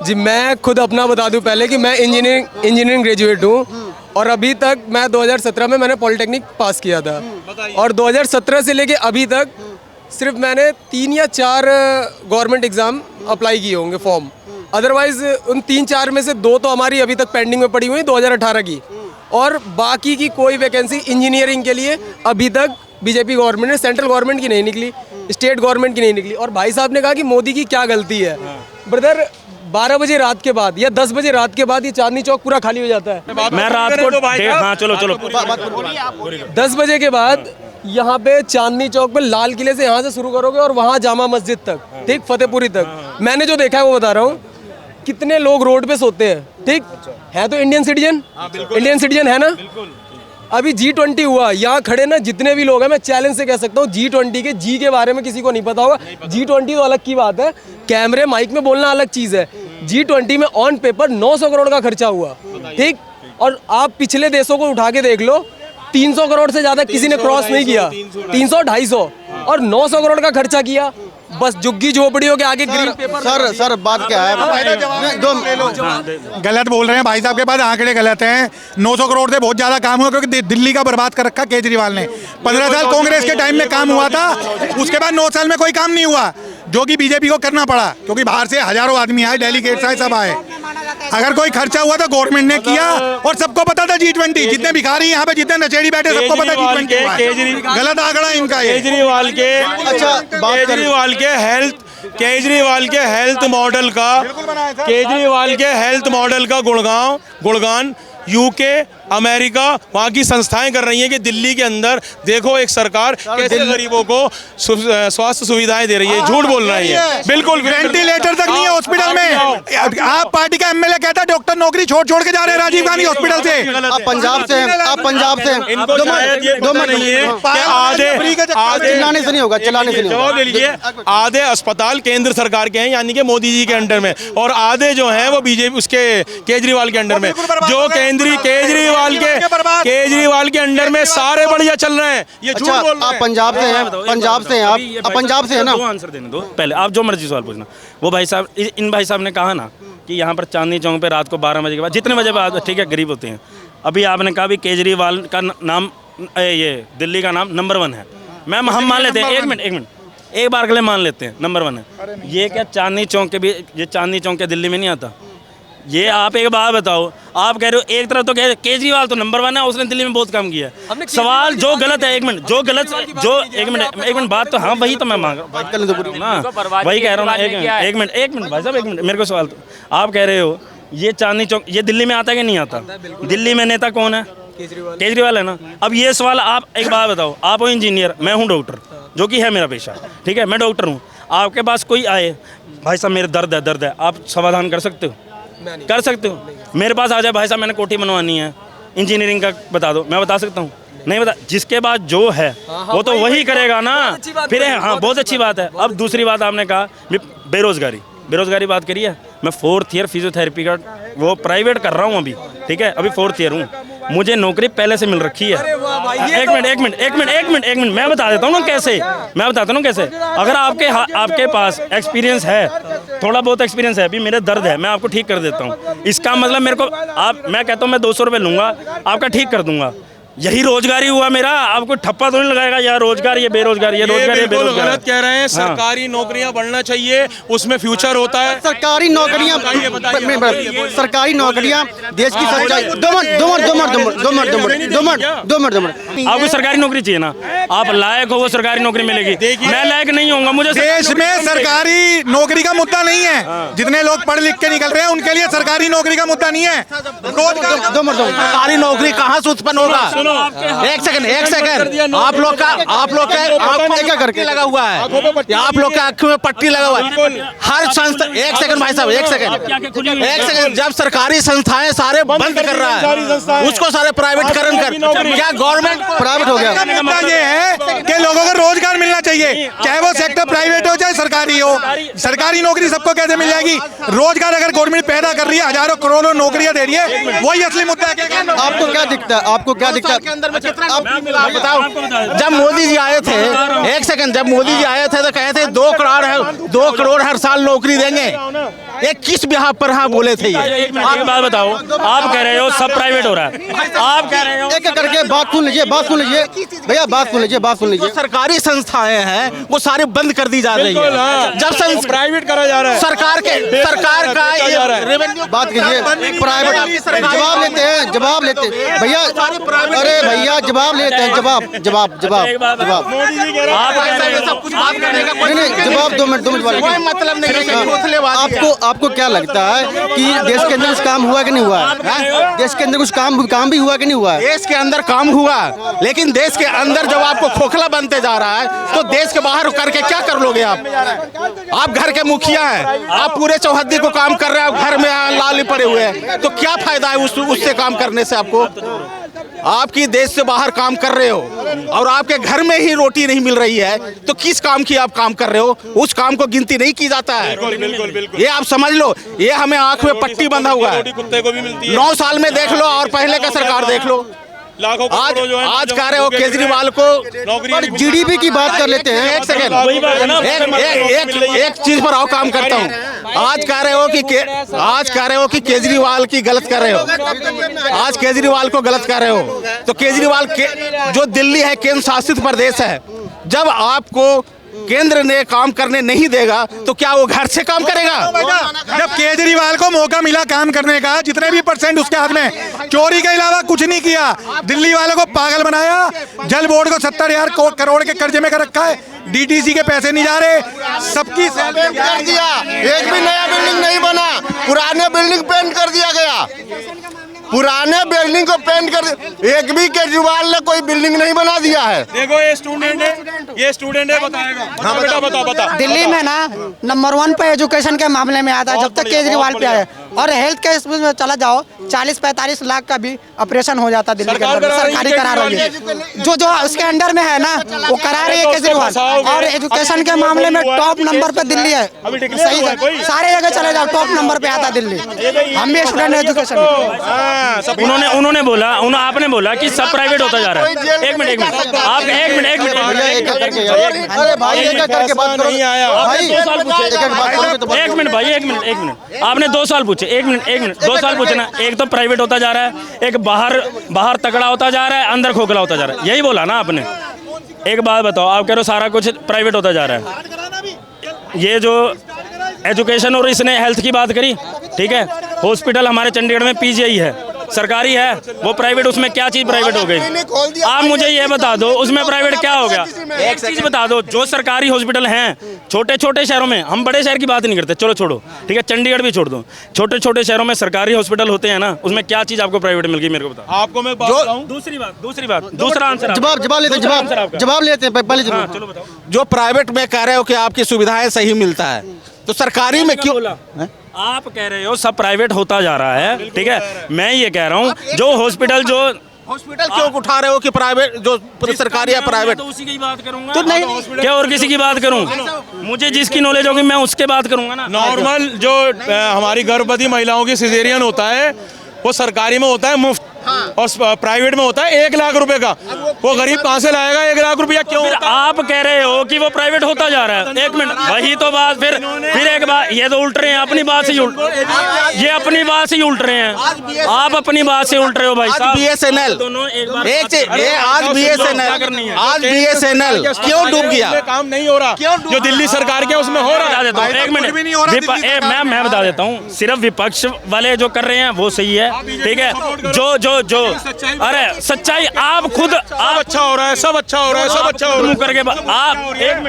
जी मैं खुद अपना बता दूं पहले कि मैं इंजीनियरिंग ग्रेजुएट हूँ और अभी तक मैं 2017 में मैंने पॉलिटेक्निक पास किया था और 2017 से लेके अभी तक सिर्फ मैंने 3 या 4 गवर्नमेंट एग्ज़ाम अप्लाई किए होंगे फॉर्म। अदरवाइज उन 3-4 में से 2 तो हमारी अभी तक पेंडिंग में पड़ी हुई 2018 की, और बाकी की कोई वैकेंसी इंजीनियरिंग के लिए अभी तक बीजेपी गवर्नमेंट ने, सेंट्रल गवर्नमेंट की नहीं निकली, स्टेट गवर्नमेंट की नहीं निकली। और भाई साहब ने कहा कि मोदी की क्या गलती है। ब्रदर 12 बजे रात के बाद या 10 बजे रात के बाद ये चांदनी चौक पूरा खाली हो जाता है। मैं रात को हाँ चलो 10 बजे के बाद यहाँ पे चांदनी चौक पे लाल किले से यहाँ से शुरू करोगे और वहाँ जामा मस्जिद तक, ठीक, फतेहपुरी तक, मैंने जो देखा है वो बता रहा हूँ। कितने लोग रोड पे सोते हैं, ठीक है, तो इंडियन सिटीजन है ना। अभी G20 हुआ, यहाँ खड़े ना जितने भी लोग हैं, मैं चैलेंज से कह सकता हूँ G20 के जी के बारे में किसी को नहीं पता होगा। G20 तो अलग की बात है, कैमरे माइक में बोलना अलग चीज़ है। G20 में ऑन पेपर 900 करोड़ का खर्चा हुआ, ठीक, और आप पिछले देशों को उठा के देख लो, 300 करोड़ से ज़्यादा किसी ने क्रॉस नहीं किया, 300-250, और 900 करोड़ का खर्चा किया बस झुग्गी झोपड़ियों के आगे ग्रीन पेपर। सर बात क्या है? गलत बोल रहे हैं भाई साहब के पास आंकड़े गलत हैं। 900 करोड़ से बहुत ज्यादा काम हुआ क्योंकि दिल्ली का बर्बाद कर रखा केजरीवाल ने। 15 साल कांग्रेस के टाइम में काम हुआ था, उसके बाद 9 साल में कोई काम नहीं हुआ, जो कि बीजेपी को करना पड़ा क्योंकि बाहर से हजारों आदमी आए, डेलीगेट्स आए, सब आए। अगर कोई खर्चा हुआ तो गवर्नमेंट ने किया और सबको पता था। G20 जितने भिखारी यहाँ पे, जितने नशेड़ी बैठे, सबको पता G20 गलत आंकड़ा इनका। केजरीवाल के हेल्थ मॉडल का गुणगान यूके, अमेरिका, वहाँ की संस्थाएं कर रही हैं कि दिल्ली के अंदर देखो एक सरकार कैसे गरीबों को स्वास्थ्य सुविधाएं दे रही है। झूठ बोल रही है, बिल्कुल वेंटिलेटर तक नहीं है हॉस्पिटल में। आप पार्टी का एमएलए कहता है डॉक्टर नौकरी छोड़ के जा रहे हैं राजीव गांधी हॉस्पिटल से। आप पंजाब से हैं, आप पंजाब से हैं। इनको शायद ये पता नहीं है कि चिल्लाने से नहीं होगा, चिल्लाने से नहीं होगा। जवाब ले लीजिए, आधे अस्पताल केंद्र सरकार के हैं यानी कि मोदी जी के अंडर में, और आधे जो हैं वो बीजेपी उसके केजरीवाल के अंडर में। जो केजरीवाल के अंडर में सारे बढ़िया चल रहे हैं। ये झूठ बोल रहे हैं। आप पंजाब से हैं, पंजाब से हैं आप पंजाब से हैं ना। आंसर देने दो पहले, आप जो मर्जी सवाल पूछना। वो भाई साहब, इन भाई साहब ने कहा ना कि यहाँ पर चांदनी चौक पे रात को 12 बजे के बाद जितने बजे बाद, ठीक है, गरीब होते हैं। अभी आपने कहा भी केजरीवाल का नाम, ये दिल्ली का नाम नंबर 1 है। मैम हम मान लेते हैं, एक मिनट एक बार के लिए मान लेते हैं नंबर 1 है। ये क्या चांदनी चौक के भी, ये चांदनी चौक के दिल्ली में नहीं आता? ये आप एक बात बताओ, आप कह रहे हो एक तरफ तो कह रहे केजरीवाल तो नंबर 1 है, उसने दिल्ली में बहुत काम किया है। सवाल जो गलत है, एक मिनट बात तो, हाँ वही तो मैं मांग रहा हूँ, वही कह रहा हूँ। एक मिनट भाई साहब, एक मिनट, मेरे को सवाल तो आप कह रहे हो ये चांदनी चौक ये दिल्ली में आता है कि नहीं आता? दिल्ली में नेता कौन है? केजरीवाल है ना। अब ये सवाल आप एक बात बताओ, आप हो इंजीनियर, मैं हूँ डॉक्टर, जो कि है मेरा पेशा, ठीक है, मैं डॉक्टर हूँ। आपके पास कोई आए, भाई साहब मेरे दर्द है, आप समाधान कर सकते हो? कर सकते हो? मेरे पास आ जाए, भाई साहब मैंने कोठी बनवानी है, इंजीनियरिंग का बता दो, मैं बता सकता हूँ? नहीं बता। जिसके पास जो है वो तो वही करेगा ना। फिर हाँ, बहुत अच्छी बात है। अब दूसरी बात आपने कहा बेरोजगारी बात करी है। मैं 4th ईयर फिजियोथेरेपी का वो प्राइवेट कर रहा हूँ अभी, ठीक है, अभी 4th ईयर हूँ, मुझे नौकरी पहले से मिल रखी है। एक मिनट मैं बता देता हूँ ना कैसे। अगर आपके पास एक्सपीरियंस है, थोड़ा बहुत एक्सपीरियंस है, अभी मेरे दर्द है, मैं आपको ठीक कर देता हूँ। इसका मतलब मेरे को मैं कहता हूँ मैं 200 रुपये लूँगा, आपका ठीक कर दूंगा। यही रोजगारी हुआ मेरा। आपको ठप्पा तो नहीं लगाएगा यार रोजगार, ये बेरोजगार, ये रोजगार, ये बेरोजगार। गलत कह रहे हैं। सरकारी नौकरियां बढ़ना चाहिए, उसमें फ्यूचर होता है। सरकारी नौकरियां देश की सच्चाई। दो मिनट आपको सरकारी नौकरी चाहिए ना, आप लायक हो, वो सरकारी नौकरी मिलेगी। मैं लायक नहीं होऊंगा, मुझे देश में सरकारी नौकरी का मुद्दा नहीं है। जितने लोग पढ़ लिख के निकल रहे हैं उनके लिए सरकारी नौकरी का मुद्दा नहीं है। सरकारी नौकरी कहाँ से उत्पन्न होगा? एक सेकंड, आप लोग का क्या करके लगा हुआ है? आप लोग का आंखों में पट्टी लगा हुआ है। हर संस्था, एक सेकंड भाई साहब, एक सेकंड, जब सरकारी संस्थाएं सारे बंद कर रहा है, उसको सारे प्राइवेटकरण कर, क्या गवर्नमेंट प्राइवेट हो गया? मुद्दा ये है कि लोगों को रोजगार मिलना चाहिए, चाहे वो सेक्टर प्राइवेट हो चाहे सरकारी हो। सरकारी नौकरी सबको कैसे मिल जाएगी? रोजगार अगर गवर्नमेंट पैदा कर रही है, हजारों करोड़ों नौकरियां दे रही है, वही असली मुद्दा है। आपको क्या दिखता है? आपको क्या दिखता है? अंदर में कितना बताओ। जब मोदी जी आए थे, एक सेकंड, जब मोदी जी आए थे तो कहे थे 2 करोड़ हर साल नौकरी देंगे। ये किस बिहार पर हाँ बोले थे ये? एक मिनट एक बात बताओ, आप कह रहे हो सब प्राइवेट हो रहा है, आप कह रहे हो एक एक करके बात सुन लीजिए, बात सुन लीजिए भैया, बात सुन लीजिए, बात सुन जो लीजिए। सरकारी संस्थाएं हैं वो सारी बंद कर दी जा रही बिल्कुल, हाँ। है। जब प्राइवेट करा जा रहा है, सरकार का जा रहा है। रेवेन्यू बात कीजिए, प्राइवेट जवाब लेते हैं, जवाब लेते हैं भैया, अरे भैया जवाब लेते हैं, जवाब जवाब जवाब एक बात जवाब आप कह रहे हो सब कुछ बात करने का नहीं नहीं, जवाब 2 मिनट वाले कोई मतलब नहीं है, खोखलेबाजी है। आपको क्या लगता है कि देश के अंदर कुछ काम हुआ कि नहीं हुआ है? देश के अंदर कुछ काम भी हुआ कि नहीं हुआ है? देश के अंदर काम हुआ, लेकिन देश के अंदर जब आपको खोखला बनते जा रहा है तो देश के बाहर करके क्या कर लोगे आप घर के मुखिया हैं, आप पूरे चौहद्दी को काम कर रहे हैं, घर में लाल पड़े हुए हैं, तो क्या फायदा है उससे काम करने से? आपको आपकी देश से बाहर काम कर रहे हो और आपके घर में ही रोटी नहीं मिल रही है, तो किस काम की आप काम कर रहे हो? उस काम को गिनती नहीं की जाता है। बिल्कुल ये आप समझ लो, ये हमें आंख में पट्टी बंधा हुआ है। कुत्ते को भी मिलती है। 9 साल में देख लो और पहले का सरकार देख लो। लाखों करोड़ों जो है आज कह रहे हो केजरीवाल को नौकरी जीडीपी की बात कर लेते हैं। एक सेकंड, वही बात है ना, एक चीज पर आओ काम करता हूँ। आज कह रहे हो कि केजरीवाल की गलत कर रहे हो, आज केजरीवाल को गलत कर रहे हो, तो केजरीवाल जो दिल्ली है केंद्र शासित प्रदेश है, जब आपको केंद्र ने काम करने नहीं देगा तो क्या वो घर से काम करेगा? जब केजरीवाल को मौका मिला काम करने का, जितने भी % उसके हाथ में, चोरी के अलावा कुछ नहीं किया, दिल्ली वालों को पागल बनाया, जल बोर्ड को 70,000 करोड़ के कर्जे में कर रखा है, डीटीसी के पैसे नहीं जा रहे, सबकी सैलरी कर दिया, एक भी नया बिल्डिंग नहीं बना, पुराने बिल्डिंग पेंट कर दिया गया, पुराने बिल्डिंग को पेंट कर, एक भी केजरीवाल ने कोई बिल्डिंग नहीं बना दिया है। देखो ये स्टूडेंट है बताएगा। हाँ बेटा बता। दिल्ली में ना नंबर 1 पे एजुकेशन के मामले में आता है जब तक केजरीवाल पे आया, और हेल्थ के इसमें चला जाओ 40-45 लाख का भी ऑपरेशन हो जाता दिल्ली के अंदर, सरकारी करा रही है, जो उसके अंडर में है ना वो करा रही है केजरीवाल। और एजुकेशन के मामले में टॉप नंबर पे दिल्ली है, सही सारे जगह चले जाओ टॉप नंबर पे आता दिल्ली। हम भी स्टूडेंट एजुकेशन में। उन्होंने बोला, आपने बोला कि सब प्राइवेट होता जा रहा है। एक मिनट आप एक मिनट अरे भाई एक करके बात करो, नहीं आया भाई 2 साल पूछे, एक बात करोगे तो एक मिनट भाई, एक मिनट आपने 2 साल पूछे, एक मिनट 2 साल पूछे ना, एक तो प्राइवेट होता जा रहा है, एक बाहर तगड़ा होता जा रहा है, अंदर खोखला होता जा रहा है, यही बोला ना आपने। एक बात बताओ, आप कह रहे हो सारा कुछ प्राइवेट होता जा रहा है, ये जो एजुकेशन और इसने हेल्थ की बात करी, ठीक है, हॉस्पिटल हमारे चंडीगढ़ में पीजीआई है, सरकारी है, वो प्राइवेट, उसमें क्या चीज प्राइवेट हो गई? आप मुझे ये बता दो उसमें प्राइवेट क्या हो गया? एक चीज बता दो, जो सरकारी हॉस्पिटल हैं छोटे छोटे शहरों में, हम बड़े शहर की बात नहीं करते, चलो छोड़ो, ठीक है, चंडीगढ़ भी छोड़ दो, छोटे छोटे शहरों में सरकारी हॉस्पिटल होते हैं ना, उसमें क्या चीज आपको प्राइवेट मिल गई मेरे को बताओ। आपको मैं बात बताऊं, दूसरी बात, दूसरा आंसर, जवाब लेते हैं पहले जवाब। चलो बताओ। जो प्राइवेट में कह रहे हो कि आपकी सुविधाएं सही मिलता है, तो सरकारी में क्यों? आप कह रहे हो सब प्राइवेट होता जा रहा है, ठीक है, मैं ये कह रहा हूँ जो हॉस्पिटल क्यों उठा रहे हो कि प्राइवेट जो सरकारी है प्राइवेट? तो उसी की बात करूंगा, तो नहीं क्या और किसी की बात करूं? मुझे जिसकी नॉलेज होगी मैं उसके बात करूंगा ना। नॉर्मल जो हमारी गर्भवती महिलाओं की सिजेरियन होता है वो सरकारी में होता है मुफ्त, और प्राइवेट में होता है 1 लाख रुपए का। वो गरीब कहाँ से लाएगा 1 लाख रुपया? क्यों? फिर आप कह रहे हो कि वो प्राइवेट होता जा रहा है। एक मिनट, वही तो बात, फिर एक बात, ये तो उल्ट रहे हैं अपनी बात से, ये अपनी बात से उल्ट रहे हैं, आप अपनी बात से उल्ट रहे हो भाई साहब। BSNL दोनों एक बार एक चीज, ये आज BSNL क्यों डूब गया? काम नहीं हो रहा, जो दिल्ली सरकार के उसमें हो रहा है। बता देता हूँ, एक मिनट, मैं बता देता हूँ, सिर्फ विपक्ष वाले जो कर रहे हैं वो सही है, ठीक है, जो अरे सच्चाई आप खुद, सब अच्छा हो रहा है, सब अच्छा हो रहा है, सब अच्छा हो रहा है करके आप एक मिनट